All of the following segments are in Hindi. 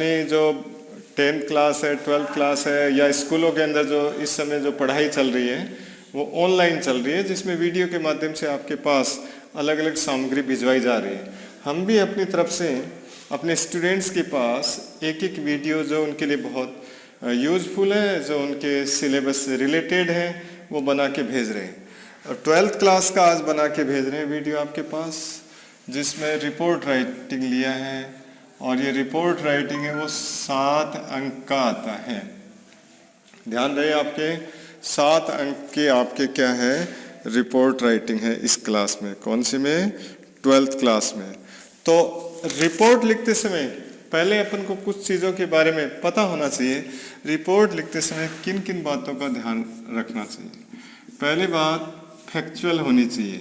अपनी जो 10th क्लास है, 12th क्लास है, या स्कूलों के अंदर जो इस समय जो पढ़ाई चल रही है वो ऑनलाइन चल रही है, जिसमें वीडियो के माध्यम से आपके पास अलग अलग सामग्री भिजवाई जा रही है। हम भी अपनी तरफ से अपने स्टूडेंट्स के पास एक एक वीडियो जो उनके लिए बहुत यूज़फुल है, जो उनके सिलेबस से रिलेटेड है, वो बना के भेज रहे हैं। और 12th क्लास का आज बना के भेज रहे हैं वीडियो आपके पास, जिसमें रिपोर्ट राइटिंग लिया है, और ये रिपोर्ट राइटिंग है वो 7 अंक का आता है। ध्यान रहे, आपके 7 अंक के आपके क्या है, रिपोर्ट राइटिंग है इस क्लास में। कौन सी में? 12th क्लास में। तो रिपोर्ट लिखते समय पहले अपन को कुछ चीज़ों के बारे में पता होना चाहिए। रिपोर्ट लिखते समय किन किन बातों का ध्यान रखना चाहिए? पहली बात, फैक्चुअल होनी चाहिए।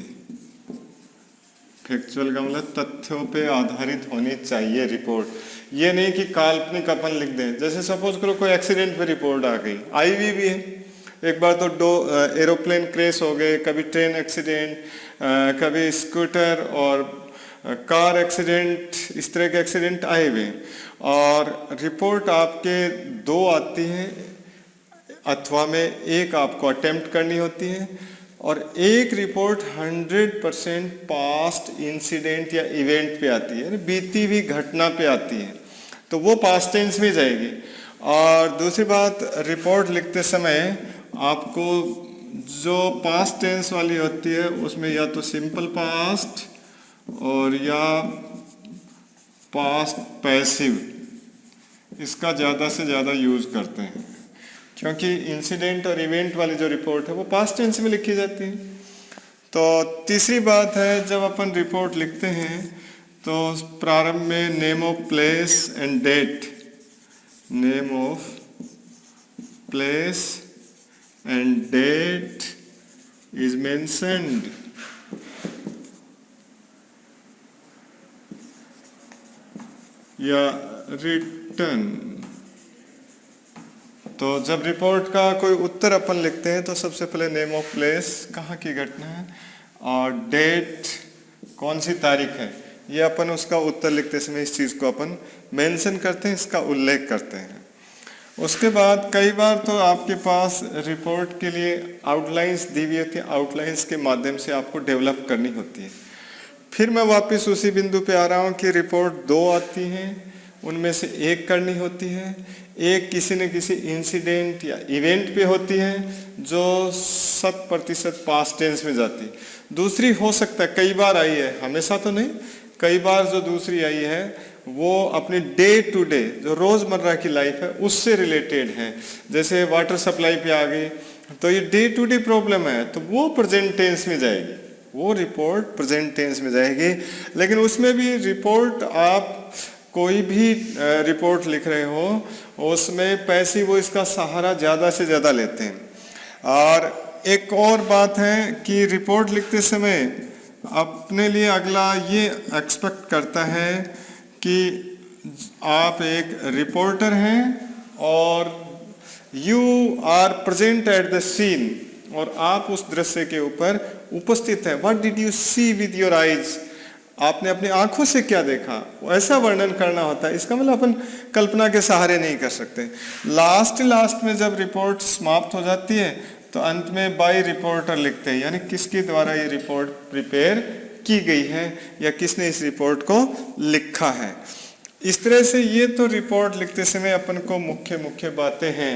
फैक्चुअल का मतलब तथ्यों पे आधारित होनी चाहिए रिपोर्ट। ये नहीं कि काल्पनिक अपन लिख दें। जैसे सपोज करो कोई एक्सीडेंट पे रिपोर्ट आ गई, आई हुई भी है। एक बार तो एरोप्लेन क्रैश हो गए, कभी ट्रेन एक्सीडेंट, कभी स्कूटर और कार एक्सीडेंट, इस तरह के एक्सीडेंट आए हुए। और रिपोर्ट आपके 2 आती हैं, अथवा में एक आपको अटेम्प्ट करनी होती है, और एक रिपोर्ट 100% पास्ट इंसिडेंट या इवेंट पे आती है, बीती हुई घटना पे आती है, तो वो पास्ट टेंस में जाएगी। और दूसरी बात, रिपोर्ट लिखते समय आपको जो पास्ट टेंस वाली होती है उसमें या तो सिंपल पास्ट और या पास्ट पैसिव, इसका ज़्यादा से ज़्यादा यूज़ करते हैं, क्योंकि इंसिडेंट और इवेंट वाली जो रिपोर्ट है वो पास्ट टेंस में लिखी जाती है। तो तीसरी बात है, जब अपन रिपोर्ट लिखते हैं तो प्रारंभ में name of place and date, name of place and date is mentioned. या रिटर्न। तो जब रिपोर्ट का कोई उत्तर अपन लिखते हैं तो सबसे पहले नेम ऑफ प्लेस, कहाँ की घटना है, और डेट, कौन सी तारीख है, ये अपन उसका उत्तर लिखते समय इस चीज़ को अपन मेंशन करते हैं, इसका उल्लेख करते हैं। उसके बाद कई बार तो आपके पास रिपोर्ट के लिए आउटलाइंस दी हुई होती है, आउटलाइंस के माध्यम से आपको डेवलप करनी होती है। फिर मैं वापस उसी बिंदु पे आ रहा हूँ कि रिपोर्ट 2 आती हैं, उनमें से एक करनी होती है। एक किसी न किसी इंसिडेंट या इवेंट पे होती है जो 100% पास्ट टेंस में जाती है। दूसरी हो सकता है, कई बार आई है, हमेशा तो नहीं, कई बार जो दूसरी आई है वो अपनी डे टू डे जो रोज़मर्रा की लाइफ है उससे रिलेटेड है। जैसे वाटर सप्लाई पे आ गई तो ये डे टू डे प्रॉब्लम है, तो वो प्रेजेंट टेंस में जाएगी, वो रिपोर्ट प्रेजेंट टेंस में जाएगी। लेकिन उसमें भी रिपोर्ट, आप कोई भी रिपोर्ट लिख रहे हो उसमें पैसिव वो इसका सहारा ज़्यादा से ज़्यादा लेते हैं। और एक और बात है कि रिपोर्ट लिखते समय अपने लिए अगला ये एक्सपेक्ट करता है कि आप एक रिपोर्टर हैं और you are present at the scene, और आप उस दृश्य के ऊपर उपस्थित हैं। What did you see with your eyes, आपने अपनी आंखों से क्या देखा, ऐसा वर्णन करना होता है। इसका मतलब अपन कल्पना के सहारे नहीं कर सकते। लास्ट में जब रिपोर्ट समाप्त हो जाती है तो अंत में बाय रिपोर्टर लिखते हैं, यानी किसके द्वारा ये रिपोर्ट प्रिपेयर की गई है या किसने इस रिपोर्ट को लिखा है। इस तरह से ये तो रिपोर्ट लिखते समय अपन को मुख्य बातें हैं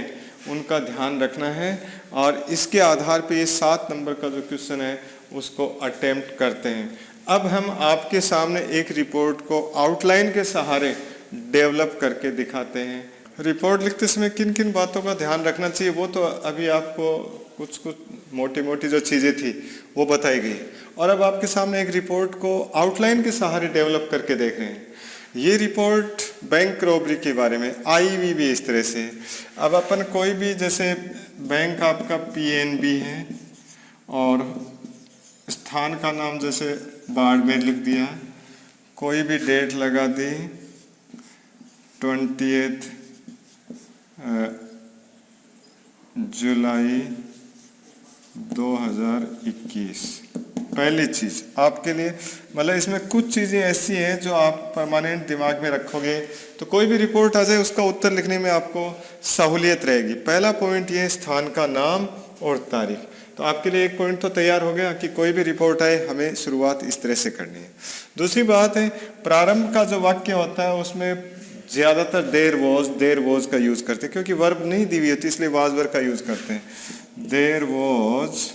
उनका ध्यान रखना है, और इसके आधार पे ये 7 नंबर का जो क्वेश्चन है उसको अटेम्प्ट करते हैं। अब हम आपके सामने एक रिपोर्ट को आउटलाइन के सहारे डेवलप करके दिखाते हैं। रिपोर्ट लिखते समय किन किन बातों का ध्यान रखना चाहिए वो तो अभी आपको कुछ मोटी जो चीज़ें थी वो बताई गई, और अब आपके सामने एक रिपोर्ट को आउटलाइन के सहारे डेवलप करके देख रहे हैं। ये रिपोर्ट बैंक रॉबरी के बारे में आई हुई भी इस तरह से। अब अपन कोई भी, जैसे बैंक आपका PNB है और स्थान का नाम जैसे बाड़मेर लिख दिया, कोई भी डेट लगा दी 20 जुलाई 2021, पहली चीज आपके लिए, मतलब इसमें कुछ चीजें ऐसी हैं जो आप परमानेंट दिमाग में रखोगे तो कोई भी रिपोर्ट आ जाए उसका उत्तर लिखने में आपको सहूलियत रहेगी। पहला पॉइंट ये स्थान का नाम और तारीख। तो आपके लिए एक पॉइंट तो तैयार हो गया कि कोई भी रिपोर्ट आए हमें शुरुआत इस तरह से करनी है। दूसरी बात है, प्रारंभ का जो वाक्य होता है उसमें ज्यादातर देर वॉज का यूज करते हैं, क्योंकि वर्ब नहीं दी हुई होती इसलिए वाज वर्ब का यूज करते हैं। There was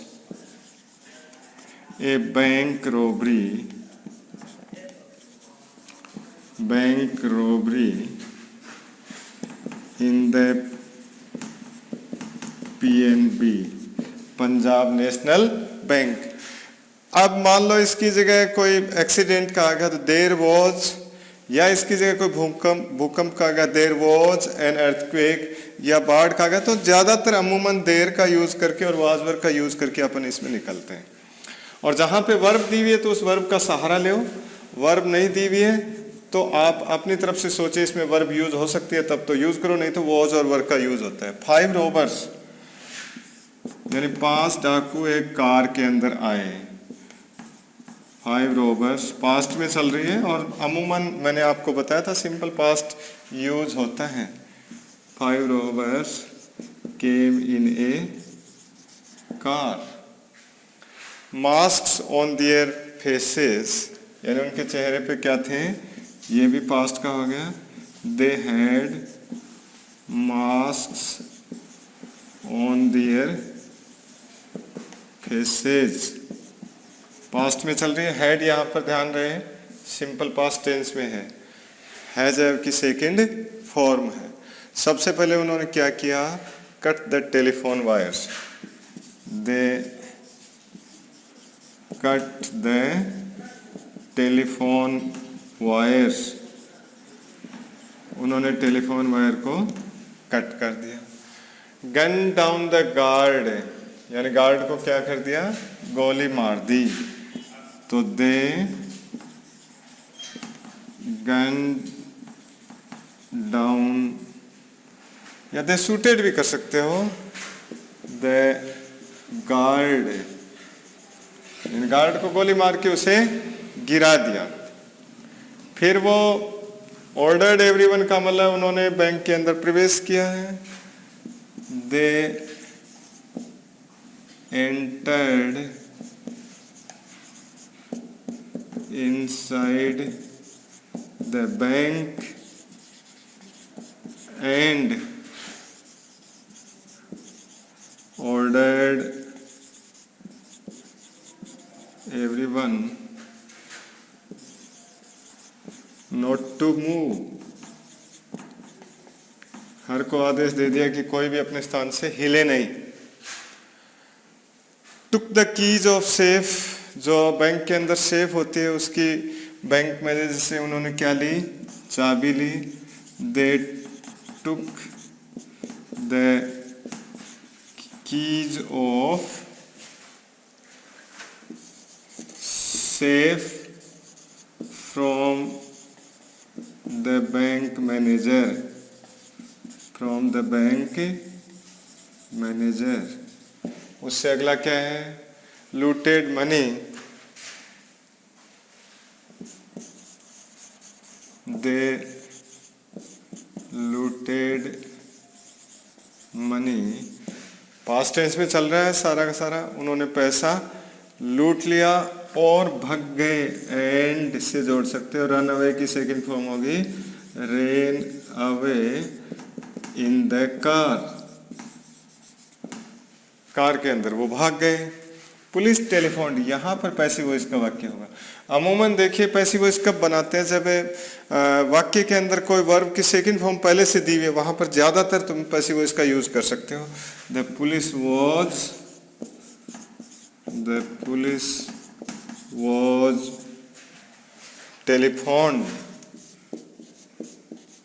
a bank robbery in the PNB, Punjab national bank. अब मान लो इसकी जगह कोई एक्सीडेंट का आ गया तो देर वॉज, या इसकी जगह कोई भूकंप का आ गया देर वॉज एन अर्थक्वेक, या बाढ़ का आ गया, तो ज्यादातर अमूमन देर का यूज करके और वाज वर्ब का यूज करके अपन इसमें निकलते हैं। और जहां पे वर्ब दी हुई है तो उस वर्ब का सहारा लो, वर्ब नहीं दी हुई है तो आप अपनी तरफ से सोचे इसमें वर्ब यूज हो सकती है तब तो यूज करो, नहीं तो वॉज और वर्ब का यूज होता है। 5 रोबर्स यानी 5 डाकू एक कार के अंदर आए। 5 रोबर्स पास्ट में चल रही है और अमूमन मैंने आपको बताया था सिंपल पास्ट यूज होता है। 5 robbers came in A car, masks on their faces, यानी उनके चेहरे पे क्या थे, ये भी पास्ट का हो गया। They had masks on their faces, past में चल रही है। हैड यहाँ पर ध्यान रहे सिंपल पास्ट टेंस में है, हैज की सेकंड फॉर्म है। सबसे पहले उन्होंने क्या किया, cut the telephone wires, they cut the telephone wires, उन्होंने टेलीफोन वायर को कट कर दिया। गन डाउन द गार्ड, यानी गार्ड को क्या कर दिया, गोली मार दी। तो दे गन डाउन, या दे शूटेड भी कर सकते हो, द गार्ड, गार्ड को गोली मार के उसे गिरा दिया। फिर वो ऑर्डर्ड एवरीवन का मतलब उन्होंने बैंक के अंदर प्रवेश किया है। They entered inside the bank and ordered everyone not to move, हर को आदेश दे दिया कि कोई भी अपने स्थान से हिले नहीं। took the keys of safe, जो बैंक के अंदर सेफ होती है उसकी बैंक मैनेजर से उन्होंने क्या ली, चाबी ली। they took the keys of safe from the bank manager, from the bank manager। उससे अगला क्या है, looted money, they looted money, past tense में चल रहा है सारा का सारा, उन्होंने पैसा लूट लिया और भाग गए। एंड से जोड़ सकते हो, रन अवे की सेकंड फॉर्म होगी rain away in the car, car के अंदर वो भाग गए। पुलिस टेलीफोन, यहाँ पर पैसिव वॉइस का वाक्य होगा। अमूमन देखिए पैसिव वॉइस कब बनाते हैं, जब वाक्य के अंदर कोई वर्ब की सेकंड फॉर्म पहले से दी हुई है, वहां पर ज्यादातर तुम पैसिव वॉइस का यूज कर सकते हो। The police was telephone,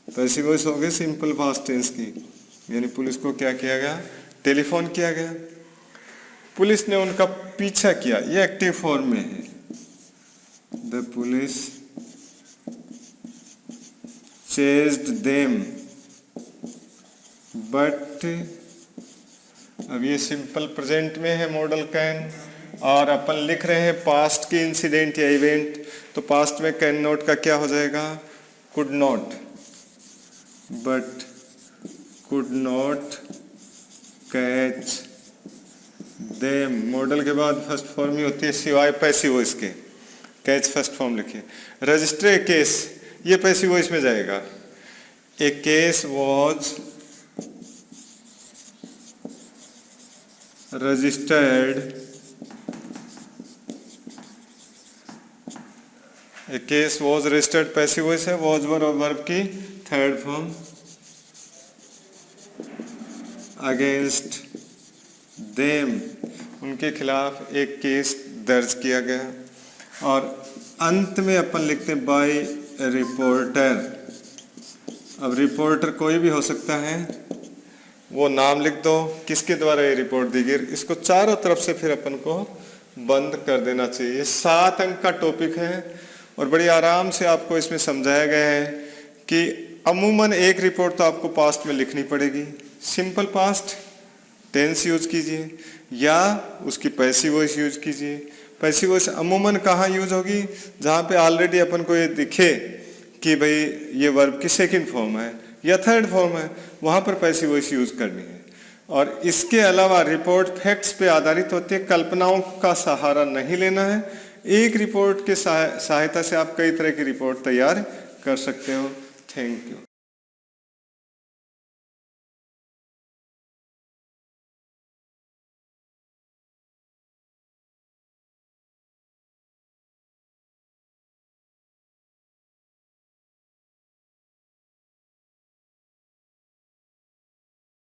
passive voice हो गई सिंपल पास्ट टेंस की, यानी पुलिस को क्या किया गया, टेलीफोन किया गया। पुलिस ने उनका पीछा किया, ये एक्टिव फॉर्म में है। The police chased them, but अब ये सिंपल प्रेजेंट में है, मॉडल कैन, और अपन लिख रहे हैं पास्ट की इंसिडेंट या इवेंट, तो पास्ट में कैन नॉट का क्या हो जाएगा, could not, but could not catch them. Modal के बाद फर्स्ट फॉर्म ही होती है सिवाय पैसिव वॉइस के, कैच फर्स्ट फॉर्म लिखिए। रजिस्टर ए केस, ये पैसिव वॉइस में जाएगा। A case was registered, a case was registered passive voice है, वॉज वर्ब की थर्ड फॉर्म। अगेंस्ट देम, उनके खिलाफ एक केस दर्ज किया गया। और अंत में अपन लिखते हैं बाय रिपोर्टर। अब रिपोर्टर कोई भी हो सकता है, वो नाम लिख दो किसके द्वारा ये रिपोर्ट दी गई, इसको चारों तरफ से फिर अपन को बंद कर देना चाहिए। ये 7 अंक का टॉपिक है और बड़ी आराम से आपको इसमें समझाया गया है कि अमूमन एक रिपोर्ट तो आपको पास्ट में लिखनी पड़ेगी, सिंपल पास्ट टेंस यूज कीजिए या उसकी पैसिव वॉइस यूज कीजिए। पैसिव वॉइस अमूमन कहाँ यूज होगी, जहाँ पे ऑलरेडी अपन को ये दिखे कि भाई ये वर्ब की सेकंड फॉर्म है या थर्ड फॉर्म है, वहाँ पर पैसिव वॉइस यूज करनी है। और इसके अलावा रिपोर्ट फैक्ट्स पे आधारित होती है, कल्पनाओं का सहारा नहीं लेना है। एक रिपोर्ट के सहायता से आप कई तरह की रिपोर्ट तैयार कर सकते हो। Thank you.